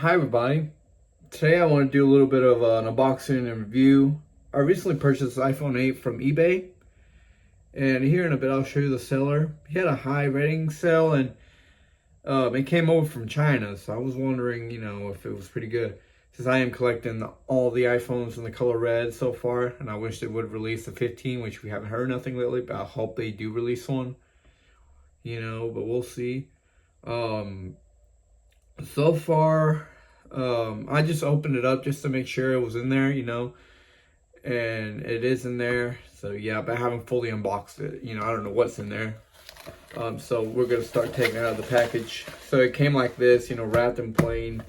Hi everybody. Today I want to do a little bit of an unboxing and review. I recently purchased this iPhone 8 from eBay, and here in a bit I'll show you the seller. He had a high rating sale, and it came over from China, so I was wondering, if it was pretty good. Since I am collecting all the iPhones in the color red so far, and I wish they would release the 15, which we haven't heard nothing lately, but I hope they do release one. But we'll see. So far, I just opened it up just to make sure it was in there, and it is in there. So yeah, but I haven't fully unboxed it. I don't know what's in there. So we're gonna start taking it out of the package. So it came like this, wrapped in plain,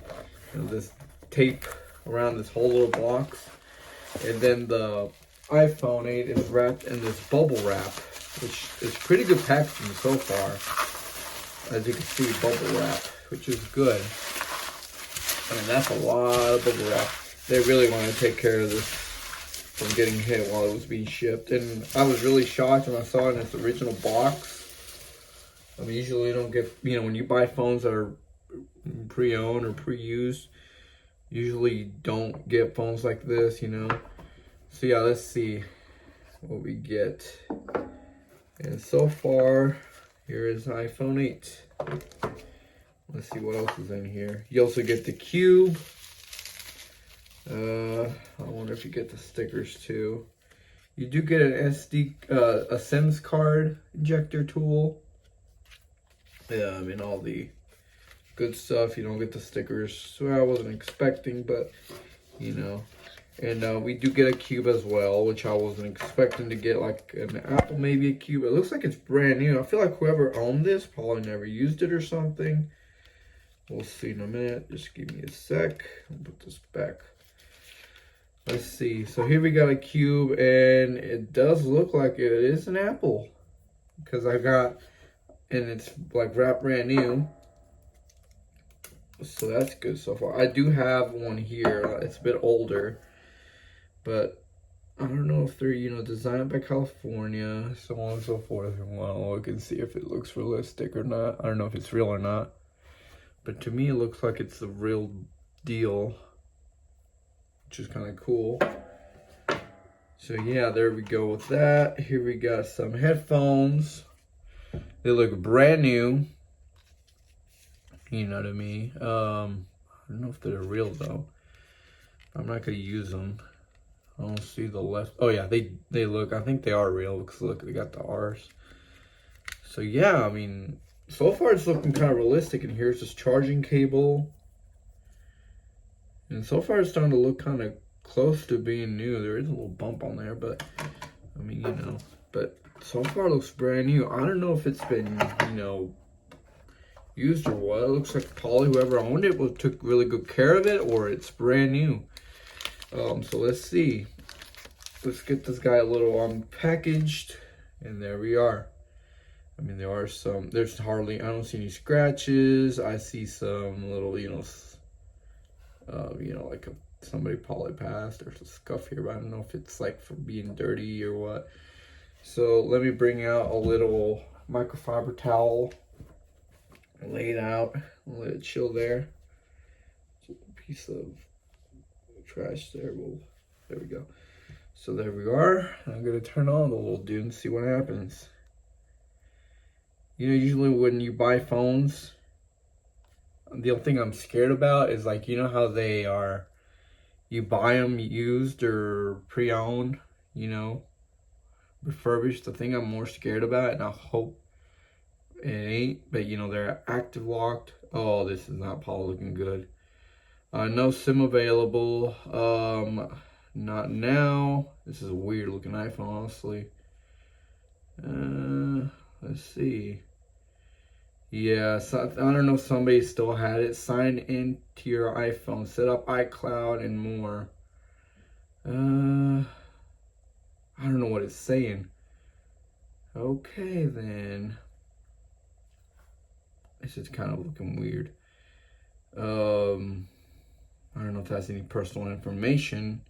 this tape around this whole little box, and then the iPhone 8 is wrapped in this bubble wrap, which is pretty good packaging so far. As you can see, bubble wrap, which is good. I mean, that's a lot of bubble wrap. They really want to take care of this from getting hit while it was being shipped. And I was really shocked when I saw it in its original box. I mean, usually you don't get, when you buy phones that are pre-owned or pre-used, usually you don't get phones like this, So yeah, let's see what we get. And so far, here is iPhone 8. Let's see what else is in here. You also get the cube. I wonder if you get the stickers too. You do get an a SIMS card ejector tool. And all the good stuff. You don't get the stickers. So I wasn't expecting, but And we do get a cube as well, which I wasn't expecting to get, like an Apple, maybe a cube. It looks like it's brand new. I feel like whoever owned this probably never used it or something. We'll see in a minute. Just give me a sec. I'll put this back. Let's see. So here we got a cube, and it does look like it is an Apple. Because I got, and it's like wrapped brand new. So that's good so far. I do have one here. It's a bit older. But I don't know if they're, designed by California, so on and so forth. And we'll look and see if it looks realistic or not. I don't know if it's real or not. But to me, it looks like it's the real deal, which is kind of cool. So yeah, there we go with that. Here we got some headphones. They look brand new. You know what I mean? I don't know if they're real though. I'm not gonna use them. I don't see the left. Oh yeah, they look. I think they are real because look, they got the R's. So yeah, I mean, so far it's looking kind of realistic. And here's this charging cable. And so far it's starting to look kind of close to being new. There is a little bump on there, but I mean, But so far it looks brand new. I don't know if it's been, used or what. It looks like probably whoever owned it took really good care of it, or it's brand new. So let's see. Let's get this guy a little unpackaged, and there we are. I mean, there's hardly, I don't see any scratches. I see some little, like somebody probably passed. There's a scuff here, but I don't know if it's like for being dirty or what. So let me bring out a little microfiber towel, lay it out, let it chill there. Just a piece of trash there. There we go. So there we are. I'm gonna turn on the little dude and see what happens. Usually when you buy phones, the only thing I'm scared about is like, how they are, you buy them used or pre-owned, refurbished. The thing I'm more scared about, and I hope it ain't, but they're active locked. Oh, this is not probably looking good. No SIM available. Not now. This is a weird looking iPhone, honestly. Let's see. Yeah, so I don't know if somebody still had it. Sign in to your iPhone, set up iCloud and more. I don't know what it's saying. Okay, then. This is kind of looking weird. I don't know if that's any personal information.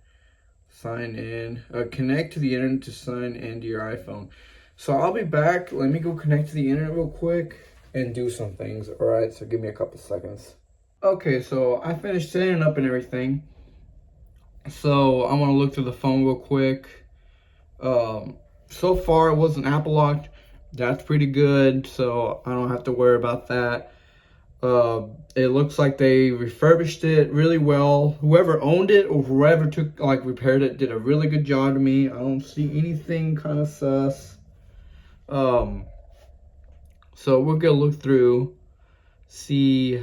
Sign in. Connect to the internet to sign into your iPhone. So I'll be back. Let me go connect to the internet real quick and do some things. All right, so give me a couple seconds. Okay, so I finished setting up and everything. So I want to look through the phone real quick. Um, so far it wasn't Apple locked. That's pretty good, so I don't have to worry about that. It looks like they refurbished it really well. Whoever owned it or whoever took repaired it did a really good job to me. I don't see anything kind of sus. Um, so we're gonna look through, see.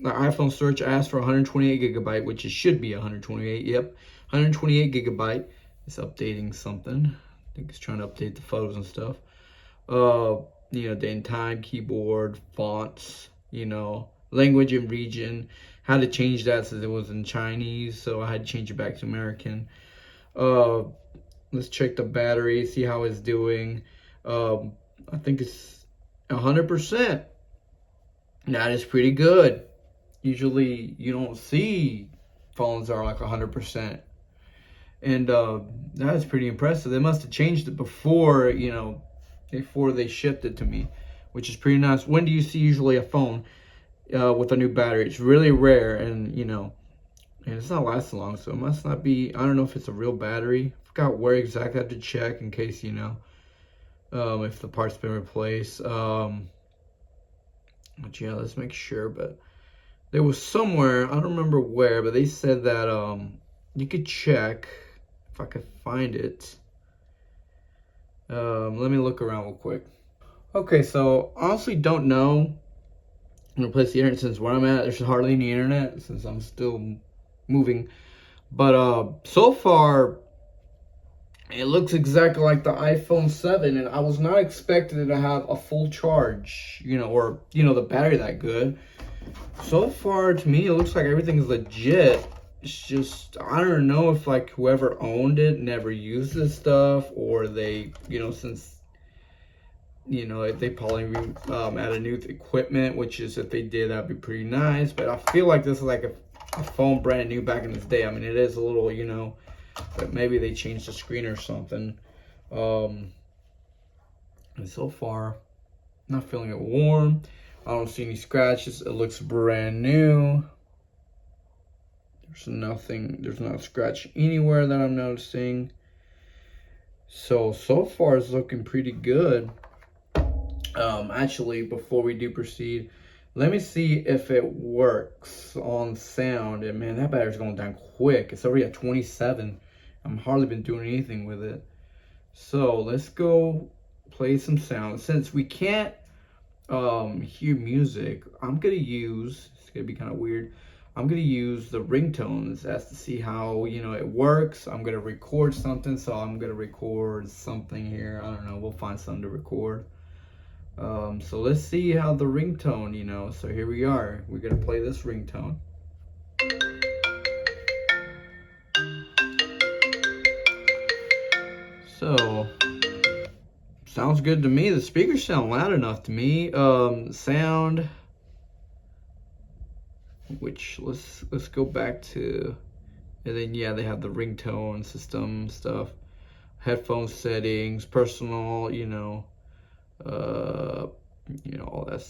The iPhone storage asked for 128 gigabyte, which it should be 128. Yep, 128 gigabyte. It's updating something. I think it's trying to update the photos and stuff. Uh, Day and time, keyboard, fonts, language and region. Had to change that since it was in Chinese, so I had to change it back to American. Uh, let's check the battery, see how it's doing. I think it's 100%. That is pretty good. Usually, you don't see phones that are like 100%. And that is pretty impressive. They must have changed it before they shipped it to me, which is pretty nice. When do you see usually a phone with a new battery? It's really rare, and it's not lasting long, so it must not be. I don't know if it's a real battery. I forgot where exactly I had to check in case if the part's been replaced. But yeah, let's make sure. But there was somewhere, I don't remember where, but they said that you could check if I could find it. Let me look around real quick. Okay, so honestly don't know. I'm gonna place the internet since where I'm at. There's hardly any internet since I'm still moving. But so far it looks exactly like the iPhone 7, and I was not expecting it to have a full charge, or the battery that good. So far to me it looks like everything's legit. It's just I don't know if like whoever owned it never used this stuff, or they since if they probably added new equipment, which is if they did, that'd be pretty nice. But I feel like this is like a phone brand new back in this day. I mean, it is a little, but maybe they changed the screen or something. And so far, not feeling it warm. I don't see any scratches. It looks brand new. There's not a scratch anywhere that I'm noticing. So far it's looking pretty good. Actually, before we do proceed, let me see if it works on sound. And man, that battery's going down quick. It's already at 27. I've hardly been doing anything with it. So let's go play some sound. Since we can't hear music, it's gonna be kind of weird. I'm gonna use the ringtones as to see how it works. I'm gonna record something, so I'm gonna record something here. I don't know. We'll find something to record. So let's see how the ringtone, so here we are. We're gonna play this ringtone. So, sounds good to me. The speakers sound loud enough to me. Sound, which let's go back to, and then yeah, they have the ringtone system stuff, headphone settings, personal, all that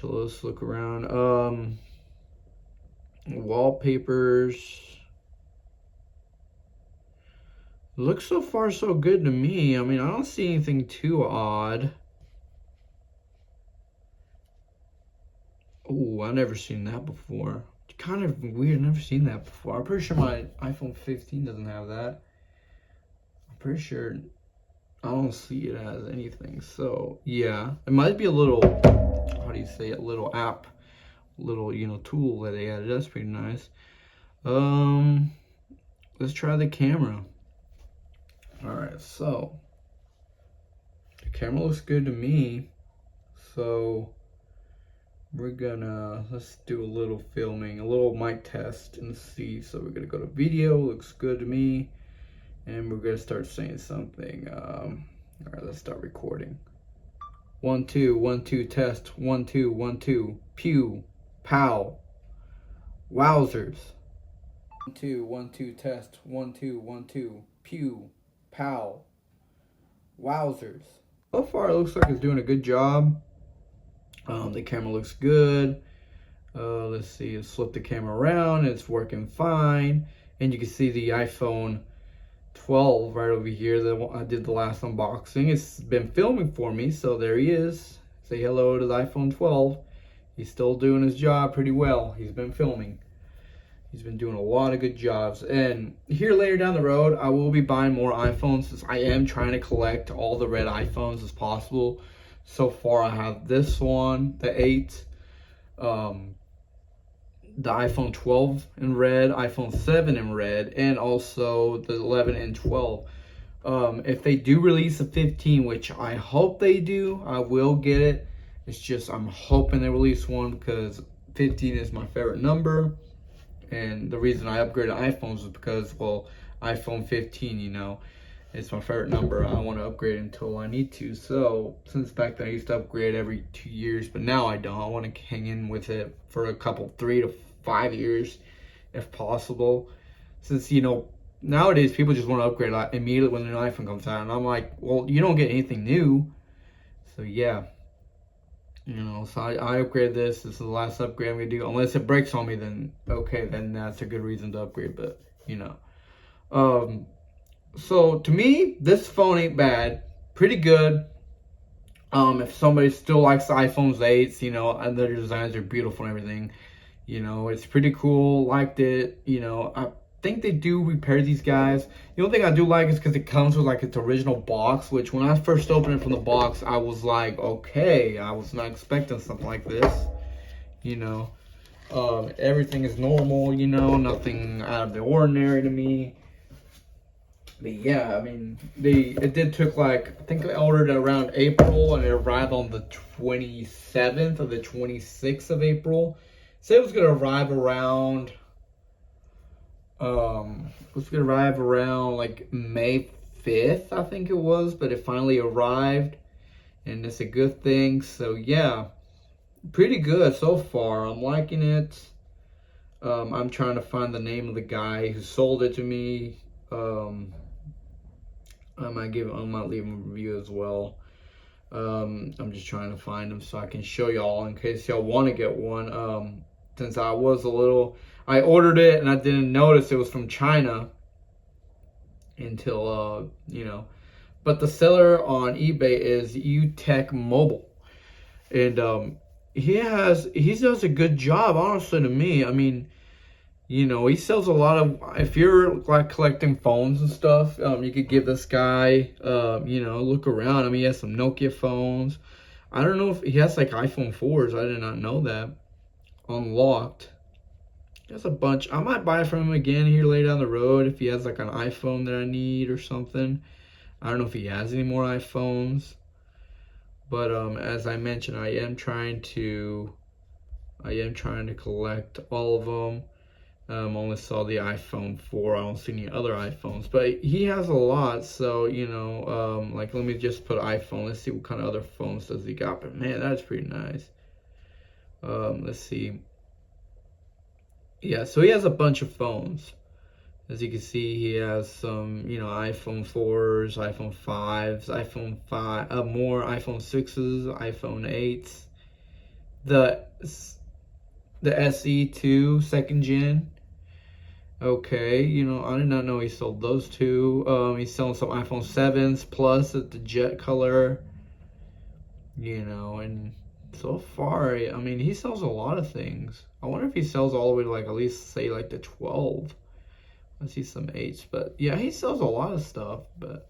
let's look around. Wallpapers. Looks so far so good to me. I mean, I don't see anything too odd. Oh, I've never seen that before. Kind of weird. Never seen that before. I'm pretty sure my iPhone 15 doesn't have that. I'm pretty sure I don't see it as anything. So yeah, it might be a little, how do you say it, little app, little tool that they added. That's pretty nice. Let's try the camera. All right, so the camera looks good to me. So let's do a little filming, a little mic test and see. So we're gonna go to video, looks good to me. And we're gonna start saying something. All right, let's start recording. 1 2 1 2 test. 1 2 1 2. Pew, pow, wowzers. 1 2 1 2 test. 1 2 1 2. Pew, pow, wowzers. So far, it looks like it's doing a good job. The camera looks good. Let's see, let's flip the camera around. It's working fine. And you can see the iPhone 12 right over here that I did the last unboxing. It's been filming for me, so there he is. Say hello to the iPhone 12. He's still doing his job pretty well. He's been filming. He's been doing a lot of good jobs. And here later down the road, I will be buying more iPhones since I am trying to collect all the red iPhones as possible. So far, I have this one, the 8, the iPhone 12 in red, iPhone 7 in red, and also the 11 and 12. If they do release a 15, which I hope they do, I will get it. It's just I'm hoping they release one because 15 is my favorite number. And the reason I upgraded iPhones is because, well, iPhone 15, you know, it's my favorite number. I want to upgrade until I need to. So, since back then I used to upgrade every 2 years, but now I don't. I want to hang in with it for a couple, 3 to 5 years, if possible. Since, you know, nowadays people just want to upgrade like immediately when an iPhone comes out. And I'm like, well, you don't get anything new. So, yeah. You know, so I upgraded this. This is the last upgrade I'm going to do. Unless it breaks on me, then okay, then that's a good reason to upgrade. But, you know. So, to me, this phone ain't bad. Pretty good. If somebody still likes the iPhone's 8s, you know, and their designs are beautiful and everything. You know, it's pretty cool. Liked it. You know, I think they do repair these guys. The only thing I do like is because it comes with like its original box, which when I first opened it from the box, I was like, okay, I was not expecting something like this. You know, everything is normal, you know, nothing out of the ordinary to me. But yeah, I mean, it did took like, I think I ordered it around April and it arrived on the 27th or the 26th of April. Said it was gonna arrive around like May 5th, I think it was, but it finally arrived and it's a good thing. So yeah, pretty good so far. I'm liking it. I'm trying to find the name of the guy who sold it to me. I might leave him a review as well. I'm just trying to find him so I can show y'all in case y'all want to get one. Since I ordered it and I didn't notice it was from China until, you know, but the seller on eBay is UTech Mobile. And, he does a good job, honestly, to me. I mean, you know, he sells a lot of, if you're like collecting phones and stuff, you could give this guy, you know, look around. I mean, he has some Nokia phones. I don't know if he has like iPhone 4s. I did not know that. Unlocked. There's a bunch. I might buy from him again here later down the road if he has like an iPhone that I need or something. I don't know if he has any more iPhones. But as I mentioned, I am trying to collect all of them. Only saw the iPhone 4. I don't see any other iPhones, but he has a lot. So, you know, like let me just put iPhone. Let's see what kind of other phones does he got. But man, that's pretty nice. Let's see. Yeah, so he has a bunch of phones. As you can see, he has some, you know, iPhone 4s, iPhone 5s, more iPhone 6s, iPhone 8s. The SE2 second gen. Okay, you know, I did not know he sold those two. He's selling some iPhone 7s Plus at the jet color. You know, and so far, I mean, he sells a lot of things. I wonder if he sells all the way to like at least say like the 12. I see some 8s, but yeah, he sells a lot of stuff. But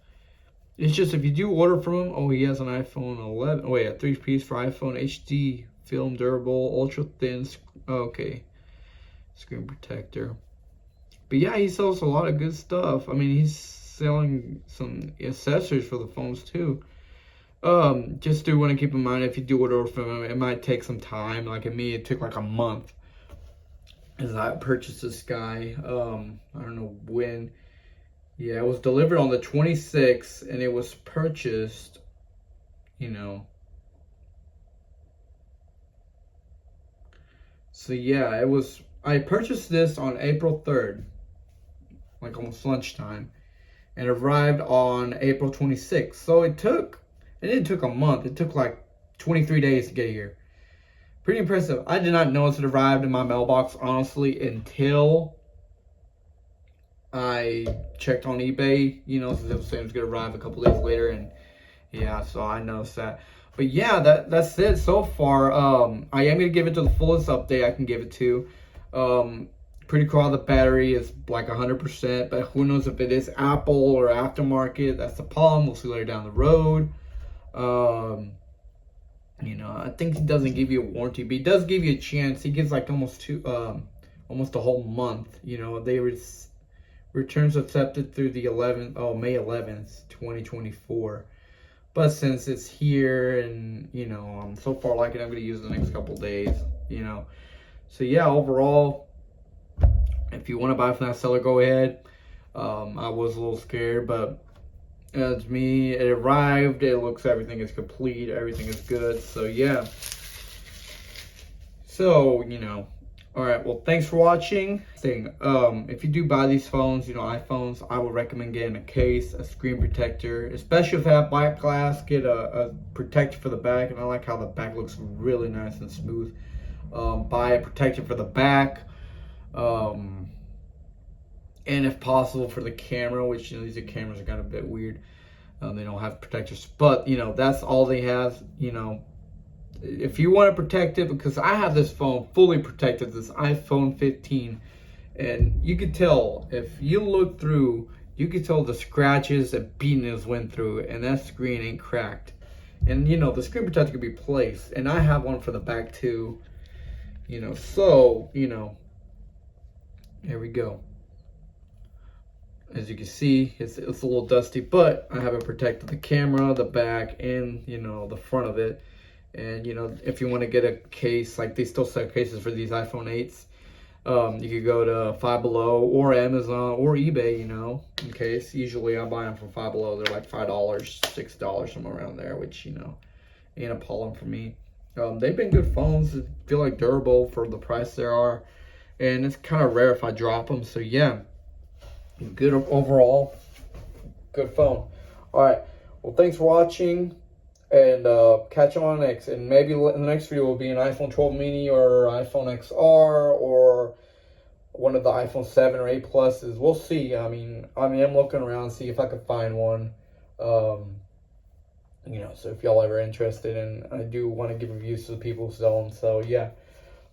it's just if you do order from him, oh, he has an iPhone 11. Oh, wait, a 3-piece for iPhone HD film durable, ultra thin. Okay, screen protector. But yeah, he sells a lot of good stuff. I mean, he's selling some accessories for the phones too. Just do want to keep in mind if you do order from him, it might take some time. Like at me, it took like a month as I purchased this guy. I don't know when. Yeah, it was delivered on the 26th and it was purchased, you know. So yeah, I purchased this on April 3rd, like almost lunchtime, and arrived on April 26th. So it took a month. It took like 23 days to get here. Pretty impressive. I did not notice it arrived in my mailbox, honestly, until I checked on eBay, you know, since it was saying it was going to arrive a couple days later, and yeah, so I noticed that. But yeah, that's it so far. I am going to give it to the fullest update I can give it to. Pretty cool how the battery is like 100%, but who knows if it is Apple or aftermarket. That's the problem. We'll see later down the road. You know, I think he doesn't give you a warranty, but he does give you a chance. He gives like almost a whole month. You know, returns accepted through the May 11th, 2024. But since it's here and, you know, I'm so far like it, I'm going to use it the next couple days, you know. So, yeah, overall, if you want to buy from that seller, go ahead. I was a little scared, but it's me. It arrived. It looks, everything is complete. Everything is good. So, yeah. So, you know. All right, well, thanks for watching. If you do buy these phones, you know, iPhones, I would recommend getting a case, a screen protector, especially if they have black glass. Get a protector for the back, and I like how the back looks really nice and smooth. Buy a protector for the back, and if possible for the camera, which, you know, these cameras are kind of a bit weird. They don't have protectors, but, you know, that's all they have, you know. If you want to protect it, because I have this phone fully protected, this iPhone 15, and you can tell, if you look through, you can tell the scratches that beatings went through, and that screen ain't cracked. And, you know, the screen protector can be placed, and I have one for the back too, you know. So, you know, here we go. As you can see, it's a little dusty, but I have it protected, the camera, the back, and, you know, the front of it. And, you know, if you want to get a case, like they still sell cases for these iPhone 8s, you could go to Five Below or Amazon or eBay, you know, in case. Usually I buy them from Five Below. They're like $5, $6, somewhere around there, which, you know, ain't a problem for me. They've been good phones. They feel like durable for the price they are. And it's kind of rare if I drop them. So, yeah, good overall. Good phone. All right. Well, thanks for watching. And catch you on the next. And maybe in the next video will be an iPhone 12 mini or iPhone XR or one of the iPhone 7 or 8 Pluses. We'll see. I mean, I'm looking around, see if I can find one. You know, so if y'all ever interested, and I do want to give reviews to the people who sell them. So, yeah.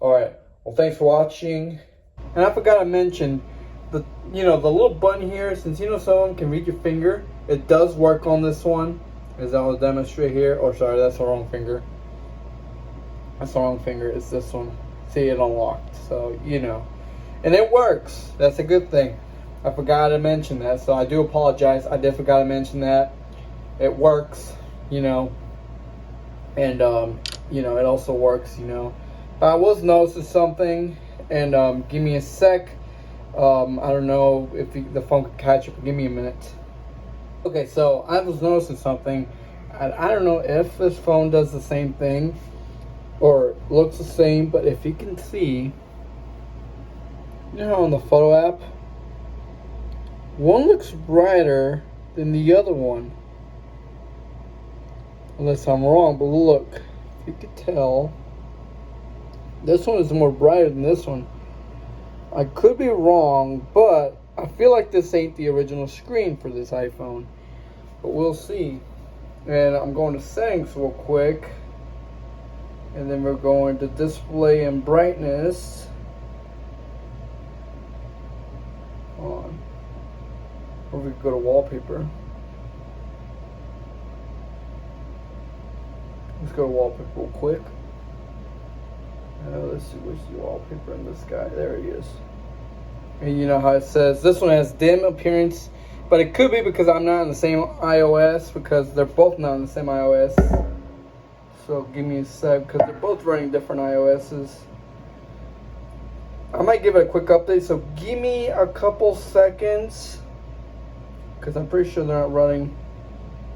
All right. Well, thanks for watching. And I forgot to mention, the little button here, since, you know, someone can read your finger, it does work on this one. As I'll demonstrate here. Oh, sorry, that's the wrong finger. That's the wrong finger. It's this one. See, it unlocked. So, you know. And it works. That's a good thing. I forgot to mention that. So, I do apologize. I did forgot to mention that. It works, you know. And, you know, it also works, you know. But I was noticing something. And, give me a sec. I don't know if the phone could catch up. Give me a minute. Okay, so I was noticing something. I don't know if this phone does the same thing or looks the same, but if you can see, you know, on the photo app, one looks brighter than the other one. Unless I'm wrong, but look, if you could tell, this one is more brighter than this one. I could be wrong, but I feel like this ain't the original screen for this iPhone, but we'll see. And I'm going to settings real quick, and then we're going to display and brightness. Hold on. Or we could go to wallpaper. Let's go to wallpaper real quick. Let's see, where's the wallpaper in this guy? There he is. And you know how it says this one has dim appearance, but it could be because I'm not in the same iOS, because they're both not in the same iOS. So give me a sec, because they're both running different iOSs. I might give it a quick update, so give me a couple seconds, because I'm pretty sure they're not running.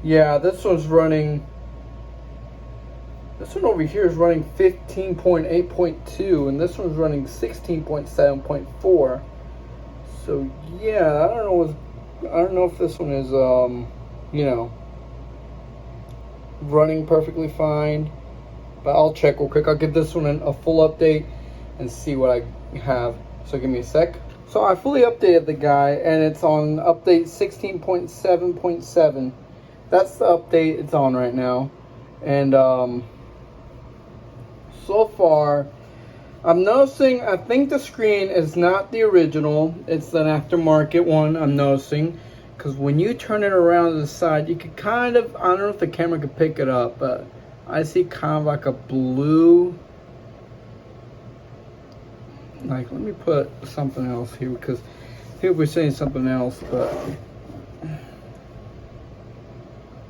Yeah, this one's running. This one over here is running 15.8.2, and this one's running 16.7.4. So yeah, I don't know if this one is you know, running perfectly fine. but I'll check real quick. I'll give this one a full update and see what I have. So give me a sec. So I fully updated the guy, and it's on update 16.7.7. That's the update it's on right now. And so far, I'm noticing, I think the screen is not the original. It's an aftermarket one, I'm noticing. Because when you turn it around to the side, you can kind of, I don't know if the camera can pick it up, but I see kind of like a blue. Like, let me put something else here, because here we're saying something else, but.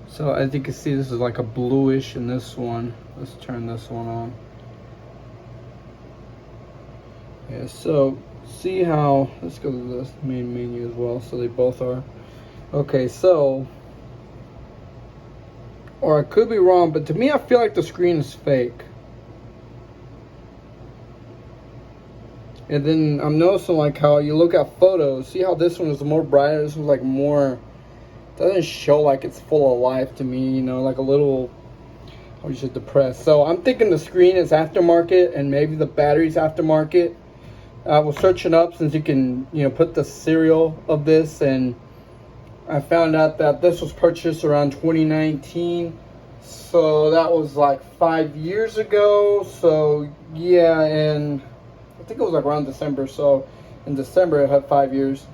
So as you can see, this is like a bluish in this one. Let's turn this one on. Yeah, so see how, let's go to this main menu as well, so they both are. Okay, so, or I could be wrong, but to me I feel like the screen is fake. And then I'm noticing like how you look at photos, see how this one is more brighter, this one's like more, doesn't show like it's full of life to me, you know, like a little, how you should depressed. So I'm thinking the screen is aftermarket and maybe the battery's aftermarket. I was searching up since you can, you know, put the serial of this, and I found out that this was purchased around 2019. So that was like 5 years ago. So yeah, and I think it was like around December. So in December it had 5 years.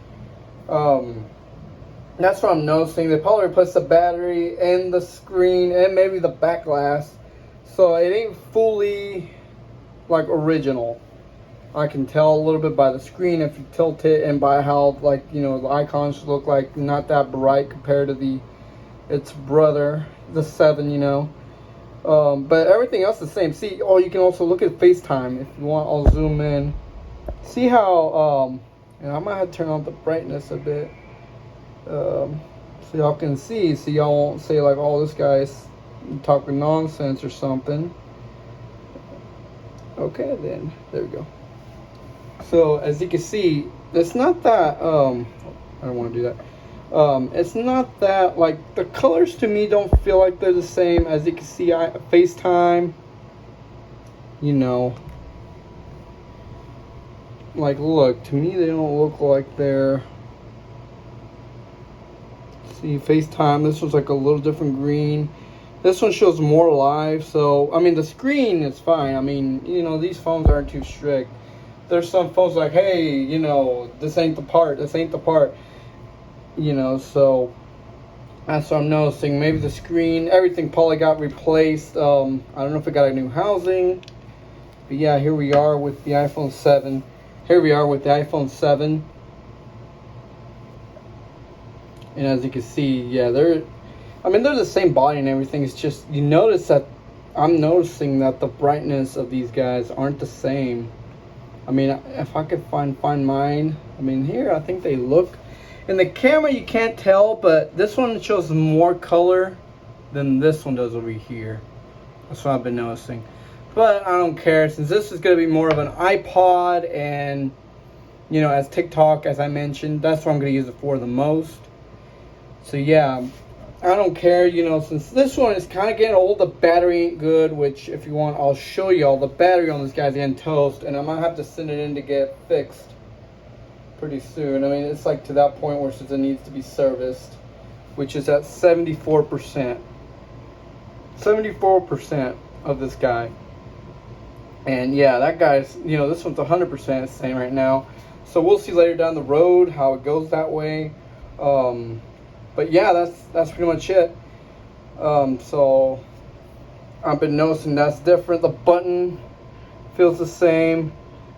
That's what I'm noticing. They probably replaced the battery and the screen and maybe the back glass. So it ain't fully like original. I can tell a little bit by the screen if you tilt it, and by how, like, you know, the icons look like not that bright compared to its brother, the 7, you know. But everything else is the same. See, oh, you can also look at FaceTime if you want. I'll zoom in. See how, and I might have to turn on the brightness a bit. So y'all can see, so y'all won't say like, oh, this guy's talking nonsense or something. Okay, then, there we go. So as you can see, it's not that I don't want to do that. It's not that, like, the colors to me don't feel like they're the same. As you can see, FaceTime, you know, like, look, to me they don't look like they're, see, FaceTime, this one's like a little different green. This one shows more live. So I mean, the screen is fine. I mean, you know, these phones aren't too strict. There's some phones like, hey, you know, this ain't the part, you know. So that's what I'm noticing. Maybe the screen, everything probably got replaced. I don't know if it got a new housing, but yeah, here we are with the iPhone 7. And as you can see, yeah, they're the same body and everything. It's just, you notice that I'm noticing that the brightness of these guys aren't the same. I mean, if I could find mine, I mean, here, I think they look, in the camera you can't tell, but this one shows more color than this one does over here. That's what I've been noticing. But I don't care, since this is going to be more of an iPod, and, you know, as TikTok, as I mentioned, that's what I'm going to use it for the most. So yeah, I don't care, you know, since this one is kind of getting old, the battery ain't good, which if you want, I'll show y'all. The battery on this guy's getting toast, and I might have to send it in to get fixed pretty soon. I mean, it's like to that point where it needs to be serviced, which is at 74%. 74% of this guy. And yeah, that guy's, you know, this one's 100% same right now. So we'll see later down the road how it goes that way. But yeah, that's pretty much it. So I've been noticing that's different. The button feels the same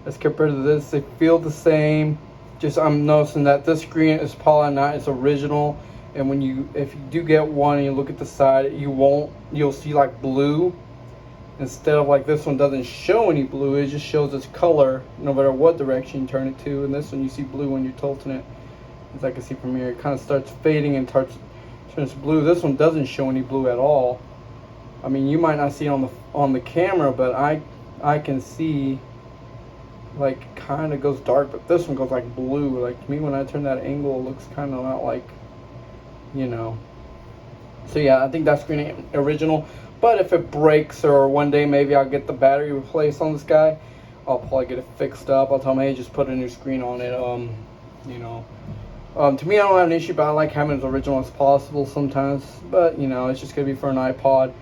as compared to this. They feel the same. Just I'm noticing that this screen is probably not its original. And if you do get one and you look at the side, you'll see like blue instead of like this one doesn't show any blue. It just shows its color no matter what direction you turn it to. And this one you see blue when you're tilting it. As I can see from here, it kind of starts fading and turns blue. This one doesn't show any blue at all. I mean, you might not see it on the camera, but I can see, like, kind of goes dark, but this one goes like blue. Like, to me, when I turn that angle, it looks kind of not like, you know. So yeah, I think that screen ain't original. But if it breaks, or one day maybe I'll get the battery replaced on this guy, I'll probably get it fixed up. I'll tell him, hey, just put a new screen on it. You know, to me, I don't have an issue, but I like having it as original as possible sometimes. But you know, it's just gonna be for an iPod.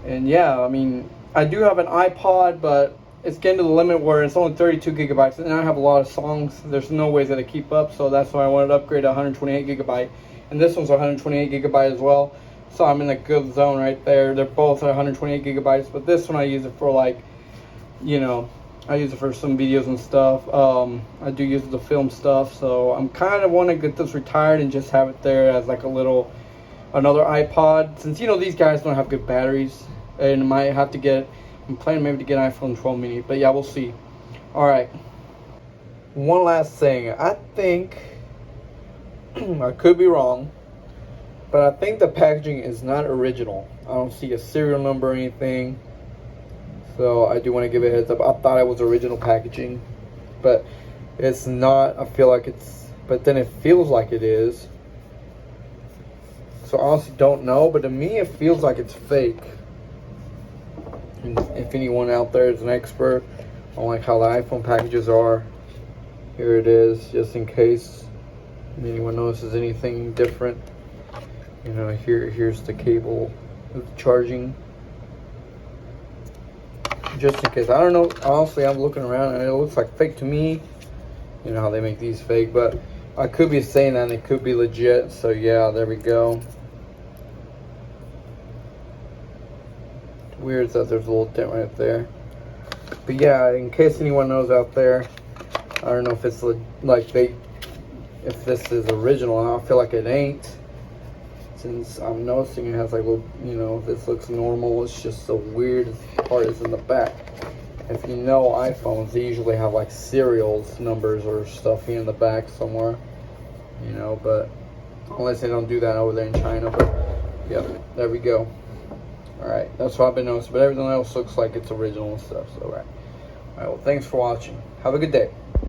And yeah, I mean, I do have an iPod, but it's getting to the limit where it's only 32 gigabytes, and I have a lot of songs. There's no way that I keep up, so that's why I wanted to upgrade to 128 gigabyte. And this one's 128 gigabyte as well, so I'm in a good zone right there. They're both 128 gigabytes, but this one I use it for, like, you know, I use it for some videos and stuff. I do use it to film stuff, so I'm kind of want to get this retired and just have it there as like another iPod, since you know these guys don't have good batteries, and I might have to get. I'm planning maybe to get an iPhone 12 mini, but yeah, we'll see. All right. One last thing. I think I could be wrong, but I think the packaging is not original. I don't see a serial number or anything, so I do want to give it a heads up. I thought it was original packaging, but it's not. I feel like it's, but then it feels like it is. So I honestly don't know, but to me it feels like it's fake. And if anyone out there is an expert on like how the iPhone packages are, here it is, just in case anyone notices anything different. You know, here's the cable with the charging. Just in case. I don't know, honestly, I'm looking around and it looks like fake to me. You know how they make these fake, but I could be saying that and it could be legit. So yeah, there we go. Weird that there's a little dent right there, but yeah, in case anyone knows out there, I don't know if it's like if this is original. I don't feel like it ain't, since I'm noticing it has like little, you know, this looks normal. It's just the weirdest part is in the back. If you know iPhones, they usually have like serials numbers or stuff in the back somewhere, you know, but unless they don't do that over there in China. But yeah, there we go. Alright, that's what I've been noticing, but everything else looks like it's original and stuff, so alright. Alright, well, thanks for watching. Have a good day.